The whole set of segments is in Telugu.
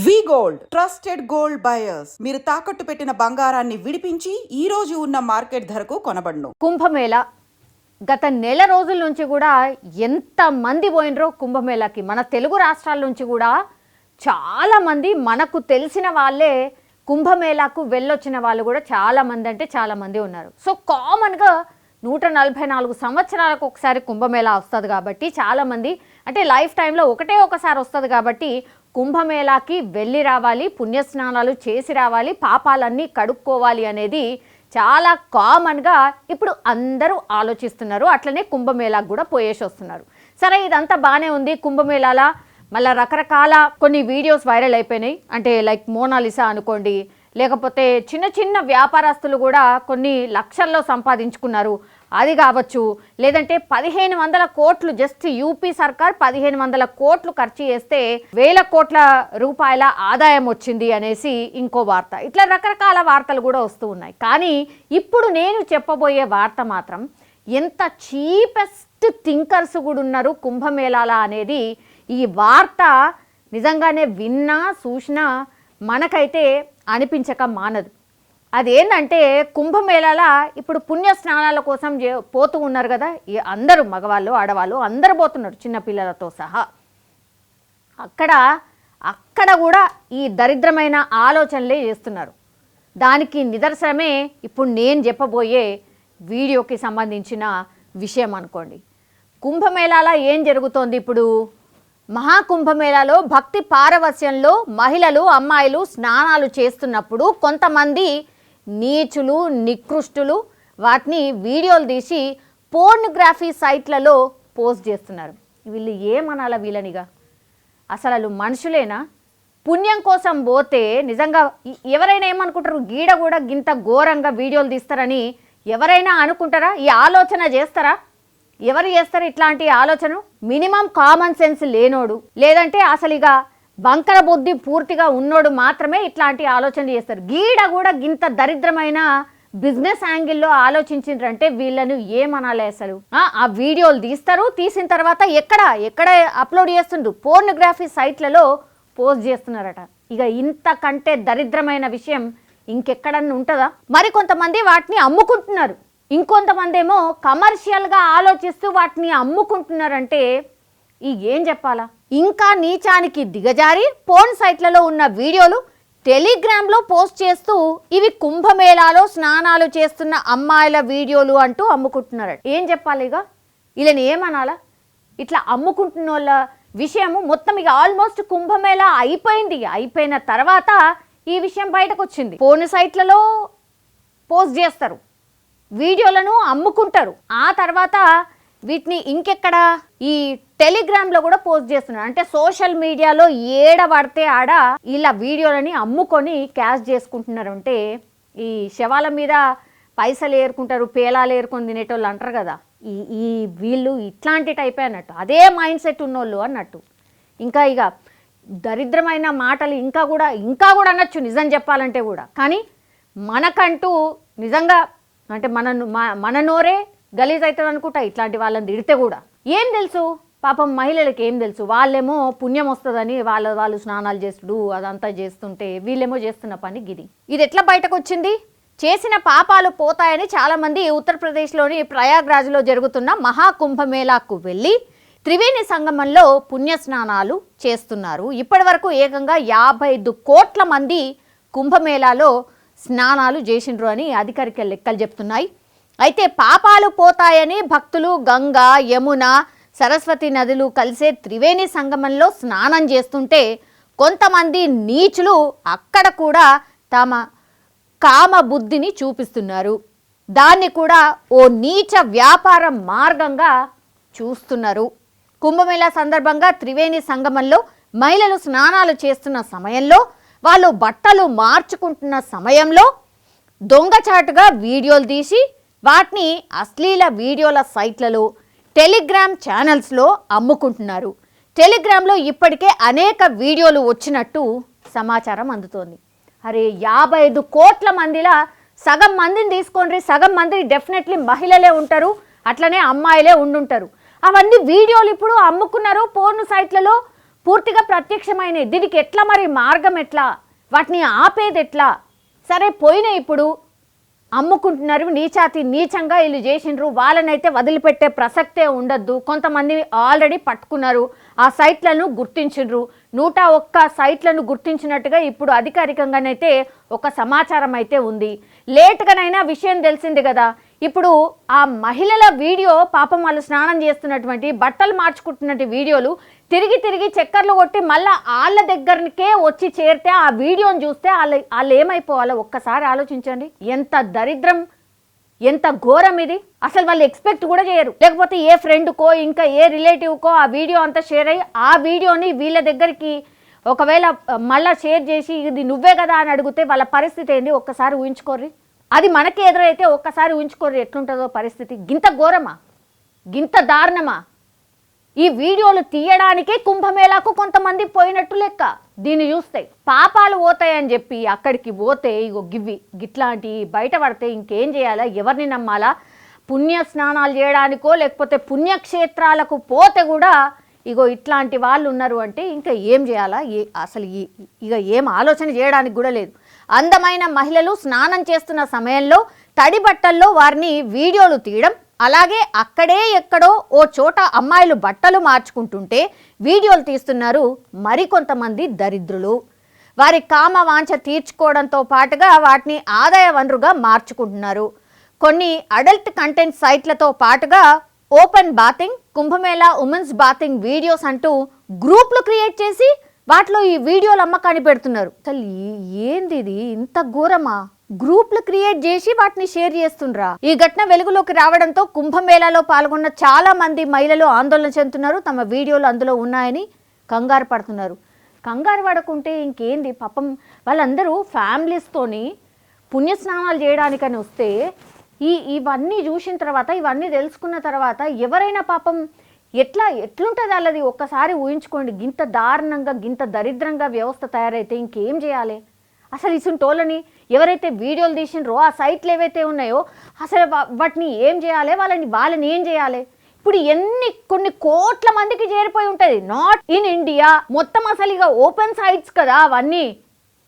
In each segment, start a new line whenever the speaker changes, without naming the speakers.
వి గోల్డ్ ట్రస్టెడ్ గోల్డ్ బయర్స్ మీరు తాకట్టు పెట్టిన బంగారాన్ని విడిపించి ఈ రోజు ఉన్న మార్కెట్ ధరకు కొనబడును.
కుంభమేళ గత నెల రోజుల నుంచి కూడా ఎంత మంది పోయినరో కుంభమేళకి. మన తెలుగు రాష్ట్రాల నుంచి కూడా చాలా మంది, మనకు తెలిసిన వాళ్ళే కుంభమేళకు వెళ్ళొచ్చిన వాళ్ళు కూడా చాలా మంది, అంటే చాలా మంది ఉన్నారు. సో కామన్గా 144 సంవత్సరాలకు ఒకసారి కుంభమేళా వస్తుంది కాబట్టి చాలామంది, అంటే లైఫ్ టైంలో ఒకసారి వస్తుంది కాబట్టి కుంభమేళాకి వెళ్ళి రావాలి, పుణ్యస్నానాలు చేసి రావాలి, పాపాలన్నీ కడుక్కోవాలి అనేది చాలా కామన్గా ఇప్పుడు అందరూ ఆలోచిస్తున్నారు. అట్లనే కుంభమేళాకు కూడా పోయేసి వస్తున్నారు. సరే, ఇదంతా బాగానే ఉంది. కుంభమేళాల మళ్ళీ రకరకాల కొన్ని వీడియోస్ వైరల్ అయిపోయినాయి. అంటే లైక్ మోనాలిసా అనుకోండి, లేకపోతే చిన్న చిన్న వ్యాపారస్తులు కూడా కొన్ని లక్షల్లో సంపాదించుకున్నారు, అది కావచ్చు. లేదంటే 1500 కోట్లు, జస్ట్ యూపీ సర్కార్ 1500 కోట్లు ఖర్చు చేస్తే 1000 కోట్ల రూపాయల ఆదాయం వచ్చింది అనేసి ఇంకో వార్త. ఇట్లా రకరకాల వార్తలు కూడా వస్తూ ఉన్నాయి. కానీ ఇప్పుడు నేను చెప్పబోయే వార్త మాత్రం ఎంత చీపెస్ట్ థింకర్స్ కూడా ఉన్నారు కుంభమేళాల అనేది. ఈ వార్త నిజంగానే విన్నా చూసినా మనకైతే అనిపించక మానదు. అదేంటంటే కుంభమేళాల ఇప్పుడు పుణ్య స్నానాల కోసం పోతూ ఉన్నారు కదా, అందరూ మగవాళ్ళు ఆడవాళ్ళు అందరూ పోతున్నారు, చిన్నపిల్లలతో సహా. అక్కడ కూడా ఈ దరిద్రమైన ఆలోచనలే చేస్తున్నారు. దానికి నిదర్శనమే ఇప్పుడు నేను చెప్పబోయే వీడియోకి సంబంధించిన విషయం అనుకోండి. కుంభమేళాల ఏం జరుగుతోంది ఇప్పుడు? మహాకుంభమేళాలో భక్తి పారవస్యంలో మహిళలు, అమ్మాయిలు స్నానాలు చేస్తున్నప్పుడు కొంతమంది నీచులు, నికృష్టులు వాటిని వీడియోలు తీసి పోర్నోగ్రఫీ సైట్లలో పోస్ట్ చేస్తున్నారు. వీళ్ళు ఏమనాలా వీళ్ళనిగా? అసలు మనుషులేనా? పుణ్యం కోసం పోతే నిజంగా ఎవరైనా ఏమనుకుంటారు? గీడ కూడా గింత ఘోరంగా వీడియోలు తీస్తారని ఎవరైనా అనుకుంటారా? ఈ ఆలోచన చేస్తారా? ఎవరు చేస్తారు ఇట్లాంటి ఆలోచన? మినిమం కామన్ సెన్స్ లేనోడు, లేదంటే అసలు ఇక బంకర బుద్ధి పూర్తిగా ఉన్నోడు మాత్రమే ఇట్లాంటి ఆలోచనలు చేస్తారు. గీడ కూడా గింత దరిద్రమైన బిజినెస్ యాంగిల్లో ఆలోచించిండ్రంటే వీళ్ళను ఏమనాలి అసలు? ఆ వీడియోలు తీస్తారు, తీసిన తర్వాత ఎక్కడ అప్లోడ్ చేస్తుండ్రు? పోర్నోగ్రఫీ సైట్లలో పోస్ట్ చేస్తున్నారట. ఇక ఇంతకంటే దరిద్రమైన విషయం ఇంకెక్కడన్నా ఉంటుందా? మరి కొంతమంది వాటిని అమ్ముకుంటున్నారు, ఇంకొంతమంది ఏమో కమర్షియల్గా ఆలోచిస్తూ వాటిని అమ్ముకుంటున్నారంటే ఏం చెప్పాలా? ఇంకా నీచానికి దిగజారి పోర్న్ సైట్లలో ఉన్న వీడియోలు టెలిగ్రామ్లో పోస్ట్ చేస్తూ ఇవి కుంభమేళాలో స్నానాలు చేస్తున్న అమ్మాయిల వీడియోలు అంటూ అమ్ముకుంటున్నారు. ఏం చెప్పాలి ఇక? వీళ్ళని ఏమనాలా? ఇట్లా అమ్ముకుంటున్న వాళ్ళ విషయము మొత్తం ఇక ఆల్మోస్ట్ కుంభమేళా అయిపోయిన తర్వాత ఈ విషయం బయటకు వచ్చింది. పోర్న్ సైట్లలో పోస్ట్ చేస్తారు, వీడియోలను అమ్ముకుంటారు, ఆ తర్వాత వీటిని ఇంకెక్కడ ఈ టెలిగ్రామ్లో కూడా పోస్ట్ చేస్తున్నారు. అంటే సోషల్ మీడియాలో ఏడ పడితే ఆడ ఇలా వీడియోలని అమ్ముకొని క్యాష్ చేసుకుంటున్నారు. అంటే ఈ శవాల మీద పైసలు ఏరుకుంటారు, పేలాలు ఏరుకొని తినేటోళ్ళు అంటారు కదా, ఈ వీళ్ళు ఇట్లాంటి టైపే అన్నట్టు, అదే మైండ్ సెట్ ఉన్నోళ్ళు అన్నట్టు. ఇంకా ఇక దరిద్రమైన మాటలు ఇంకా కూడా అనొచ్చు నిజం చెప్పాలంటే కూడా. కానీ మనకంటూ నిజంగా అంటే మన నోరే గలీజ్ అవుతుంది అనుకుంటా ఇట్లాంటి వాళ్ళని తిడితే కూడా. ఏం తెలుసు పాపం మహిళలకి ఏం తెలుసు? వాళ్ళేమో పుణ్యం వస్తుందని వాళ్ళు స్నానాలు చేస్తుడు అదంతా చేస్తుంటే వీళ్ళేమో చేస్తున్న పని గిది. ఇది ఎట్లా బయటకు వచ్చింది? చేసిన పాపాలు పోతాయని చాలామంది ఉత్తరప్రదేశ్లోని ప్రయాగ్రాజ్లో జరుగుతున్న మహాకుంభమేళాకు వెళ్ళి త్రివేణి సంగమంలో పుణ్యస్నానాలు చేస్తున్నారు. ఇప్పటి వరకు ఏకంగా 55 కోట్ల మంది కుంభమేళాలో స్నానాలు చేసిండ్రు అని అధికారిక లెక్కలు చెప్తున్నాయి. అయితే పాపాలు పోతాయని భక్తులు గంగా, యమున, సరస్వతి నదులు కలిసే త్రివేణి సంగమంలో స్నానం చేస్తుంటే కొంతమంది నీచులు అక్కడ కూడా తమ కామ బుద్ధిని చూపిస్తున్నారు. దాన్ని కూడా ఓ నీచ వ్యాపార మార్గంగా చూస్తున్నారు. కుంభమేళా సందర్భంగా త్రివేణి సంగమంలో మహిళలు స్నానాలు చేస్తున్న సమయంలో, వాళ్ళు బట్టలు మార్చుకుంటున్న సమయంలో దొంగచాటుగా వీడియోలు తీసి వాటిని అశ్లీల వీడియోల సైట్లలో, టెలిగ్రామ్ ఛానల్స్లో అమ్ముకుంటున్నారు. టెలిగ్రామ్లో ఇప్పటికే అనేక వీడియోలు వచ్చినట్టు సమాచారం అందుతోంది. అరే 55 కోట్ల మందిలా సగం మందిని తీసుకోండి, సగం మంది డెఫినెట్లీ మహిళలే ఉంటారు, అట్లనే అమ్మాయిలే ఉండుంటారు. అవన్నీ వీడియోలు ఇప్పుడు అమ్ముకున్నారు పోర్న్ సైట్లలో. పూర్తిగా ప్రత్యక్షమైనవి. దీనికి ఎట్లా మరి మార్గం ఎట్లా, వాటిని ఆపేది ఎట్లా? సరే పోయినా ఇప్పుడు అమ్ముకుంటున్నారు, నీచాతి నీచంగా వీళ్ళు చేసిండ్రు, వాళ్ళనైతే వదిలిపెట్టే ప్రసక్తే ఉండద్దు. కొంతమంది ఆల్రెడీ పట్టుకున్నారు, ఆ సైట్లను గుర్తించిండ్రు. 101 సైట్లను గుర్తించినట్టుగా ఇప్పుడు అధికారికంగానైతే ఒక సమాచారం అయితే ఉంది. లేట్గానైనా విషయం తెలిసింది కదా. ఇప్పుడు ఆ మహిళల వీడియో, పాపం వాళ్ళు స్నానం చేస్తున్నటువంటి, బట్టలు మార్చుకుంటున్నటువంటి వీడియోలు తిరిగి తిరిగి చక్కర్లు కొట్టి మళ్ళీ వాళ్ళ దగ్గరకే వచ్చి చేరితే ఆ వీడియోని చూస్తే వాళ్ళు ఏమైపోవాలో ఒక్కసారి ఆలోచించండి. ఎంత దరిద్రం, ఎంత ఘోరం ఇది. అసలు వాళ్ళు ఎక్స్పెక్ట్ కూడా చేయరు. లేకపోతే ఏ ఫ్రెండ్కో ఇంకా ఏ రిలేటివ్కో ఆ వీడియో అంతా షేర్ అయ్యి ఆ వీడియోని వీళ్ళ దగ్గరికి ఒకవేళ మళ్ళీ షేర్ చేసి ఇది నువ్వే కదా అని అడిగితే వాళ్ళ పరిస్థితి ఏంటి ఒక్కసారి ఊహించుకోర్రి. అది మనకి ఎదురైతే ఒక్కసారి ఊహించుకోర్రి ఎట్లుంటుందో పరిస్థితి. గింత ఘోరమా, గింత దారుణమా? ఈ వీడియోలు తీయడానికే కుంభమేళాకు కొంతమంది పోయినట్టు లెక్క. దీన్ని చూస్తే పాపాలు పోతాయని చెప్పి అక్కడికి పోతే ఇగో గిట్లాంటి బయటపడితే ఇంకేం చేయాలా, ఎవరిని నమ్మాలా? పుణ్య స్నానాలు చేయడానికో లేకపోతే పుణ్యక్షేత్రాలకు పోతే కూడా ఇగో ఇట్లాంటి వాళ్ళు ఉన్నారు అంటే ఇంకా ఏం చేయాలా? అసలు ఇక ఏం ఆలోచన చేయడానికి కూడా లేదు. అందమైన మహిళలు స్నానం చేస్తున్న సమయంలో తడి బట్టల్లో వారిని వీడియోలు తీయడం, అలాగే అక్కడే ఎక్కడో ఓ చోట అమ్మాయిలు బట్టలు మార్చుకుంటుంటే వీడియోలు తీస్తున్నారు మరికొంతమంది దరిద్రులు. వారి కామ వాంఛ తీర్చుకోవడంతో పాటుగా వాటిని ఆదాయ వనరుగా మార్చుకుంటున్నారు. కొన్ని అడల్ట్ కంటెంట్ సైట్లతో పాటుగా open bathing, Kumbh Mela women's bathing videos అంటూ గ్రూప్లు క్రియేట్ చేసి వాటిలో ఈ వీడియోలు అమ్మకాన్ని పెడుతున్నారు. అసలు ఏంది ఇది, ఇంత ఘోరమా? గ్రూప్లు క్రియేట్ చేసి వాటిని షేర్ చేస్తుండ్రా? ఈ ఘటన వెలుగులోకి రావడంతో కుంభమేళాలో పాల్గొన్న చాలా మంది మహిళలు ఆందోళన చెందుతున్నారు. తమ వీడియోలు అందులో ఉన్నాయని కంగారు పడుతున్నారు. కంగారు పడకుంటే ఇంకేంది, పాపం వాళ్ళందరూ ఫ్యామిలీస్తోని పుణ్యస్నానాలు చేయడానికని వస్తే ఇవన్నీ చూసిన తర్వాత, ఇవన్నీ తెలుసుకున్న తర్వాత ఎవరైనా పాపం ఎట్లుంటుంది వాళ్ళది ఒక్కసారి ఊహించుకోండి. గింత దారుణంగా, గింత దరిద్రంగా వ్యవస్థ తయారైతే ఇంకేం చేయాలి? అసలు ఇసుంటోళ్ళని ఎవరైతే వీడియోలు తీసినరో ఆ సైట్లు ఏవైతే ఉన్నాయో అసలు వాటిని ఏం చేయాలి, వాళ్ళని ఏం చేయాలి? ఇప్పుడు కొన్ని కోట్ల మందికి చేరిపోయి ఉంటుంది. నాట్ ఇన్ ఇండియా మొత్తం, అసలు ఇక ఓపెన్ సైట్స్ కదా అవన్నీ.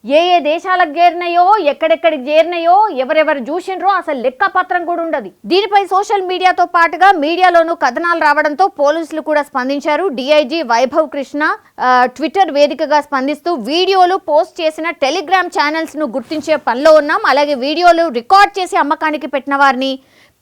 ఏ దేశాలకు చేరినాయో, ఎక్కడెక్కడికి చేరినాయో, ఎవరెవరు చూసినరో అసలు లెక్కపత్రం కూడా ఉండదు. దీనిపై సోషల్ మీడియాతో పాటుగా మీడియాలోనూ కథనాలు రావడంతో పోలీసులు కూడా స్పందించారు. డిఐజీ వైభవ్ కృష్ణ ట్విట్టర్ వేదికగా స్పందిస్తూ వీడియోలు పోస్ట్ చేసిన టెలిగ్రామ్ ఛానల్స్ ను గుర్తించే పనిలో ఉన్నాం, అలాగే వీడియోలు రికార్డ్ చేసి అమ్మకానికి పెట్టిన వారిని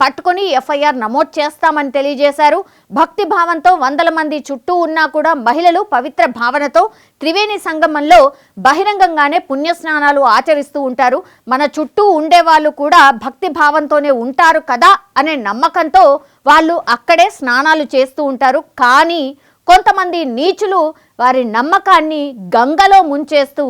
పట్టుకొని ఎఫ్ఐఆర్ నమోదు చేస్తామని తెలియజేశారు. భక్తి భావంతో వందల మంది చుట్టూ ఉన్నా కూడా మహిళలు పవిత్ర భావనతో త్రివేణి సంగమంలో బహిరంగంగానే పుణ్యస్నానాలు ఆచరిస్తూ ఉంటారు. మన చుట్టూ ఉండే వాళ్ళు కూడా భక్తి భావంతోనే ఉంటారు కదా అనే నమ్మకంతో వాళ్ళు అక్కడే స్నానాలు చేస్తూ ఉంటారు. కానీ కొంతమంది నీచులు వారి నమ్మకాన్ని గంగలో ముంచేస్తూ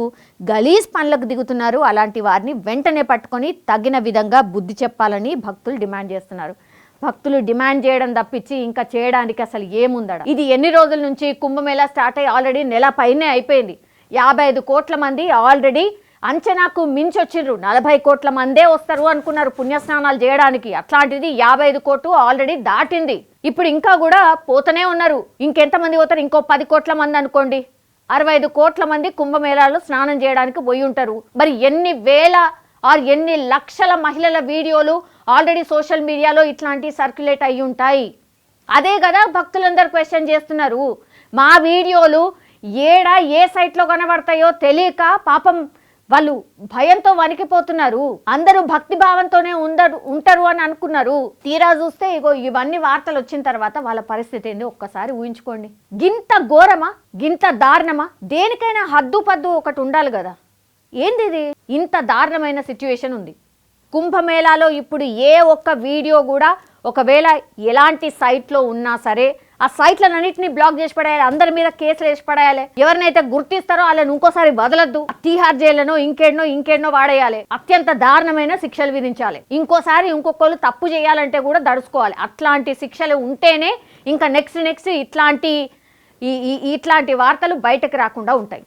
గలీజ్ పనులకు దిగుతున్నారు. అలాంటి వారిని వెంటనే పట్టుకొని తగిన విధంగా బుద్ధి చెప్పాలని భక్తులు డిమాండ్ చేస్తున్నారు. భక్తులు డిమాండ్ చేయడం తప్పించి ఇంకా చేయడానికి అసలు ఏముందడ? ఇది ఎన్ని రోజుల నుంచి కుంభమేళా స్టార్ట్ అయ్యి ఆల్రెడీ నెల పైనే అయిపోయింది. 55 కోట్ల మంది ఆల్రెడీ అంచనాకు మించి వచ్చిండ్రు. 40 కోట్ల మందే వస్తారు అనుకున్నారు పుణ్యస్నానాలు చేయడానికి. అట్లాంటిది 55 కోట్లు ఆల్రెడీ దాటింది. ఇప్పుడు ఇంకా కూడా పోతూనే ఉన్నారు. ఇంకెంతమంది పోతారు? ఇంకో 10 కోట్ల మంది అనుకోండి. 65 కోట్ల మంది కుంభమేళాలో స్నానం చేయడానికి పోయి ఉంటారు. మరి ఎన్ని వేల ఎన్ని లక్షల మహిళల వీడియోలు ఆల్రెడీ సోషల్ మీడియాలో ఇట్లాంటి సర్క్యులేట్ అయ్యి ఉంటాయి. అదే కదా భక్తులందరూ క్వశ్చన్ చేస్తున్నారు. మా వీడియోలు ఏ సైట్లో కనబడతాయో తెలియక పాపం వాళ్ళు భయంతో వణికిపోతున్నారు. అందరూ భక్తి భావంతోనే ఉంటారు అని అనుకున్నారు. తీరా చూస్తే ఇగో ఇవన్నీ వార్తలు వచ్చిన తర్వాత వాళ్ళ పరిస్థితి ఏంది ఒక్కసారి ఊహించుకోండి. గింత ఘోరమా, గింత దారుణమా? దేనికైనా హద్దు పద్దు ఒకటి ఉండాలి కదా. ఏంది ఇది? ఇంత దారుణమైన సిచ్యువేషన్ ఉంది. కుంభమేళాలో ఇప్పుడు ఏ ఒక్క వీడియో కూడా ఒకవేళ ఎలాంటి సైట్లో ఉన్నా సరే ఆ సైట్లన్నింటినీ బ్లాక్ చేసి పడేయాలి. అందరి మీద కేసులు వేసి పడేయాలి. ఎవరినైతే గుర్తిస్తారో వాళ్ళని ఇంకోసారి వదలద్దు. తీహార్ జైళ్లను ఇంకేన్నో వాడేయాలి. అత్యంత దారుణమైన శిక్షలు విధించాలి. ఇంకోసారి ఇంకొకళ్ళు తప్పు చేయాలంటే కూడా దడుచుకోవాలి. అట్లాంటి శిక్షలు ఉంటేనే ఇంకా నెక్స్ట్ ఇట్లాంటి వార్తలు బయటకు రాకుండా ఉంటాయి.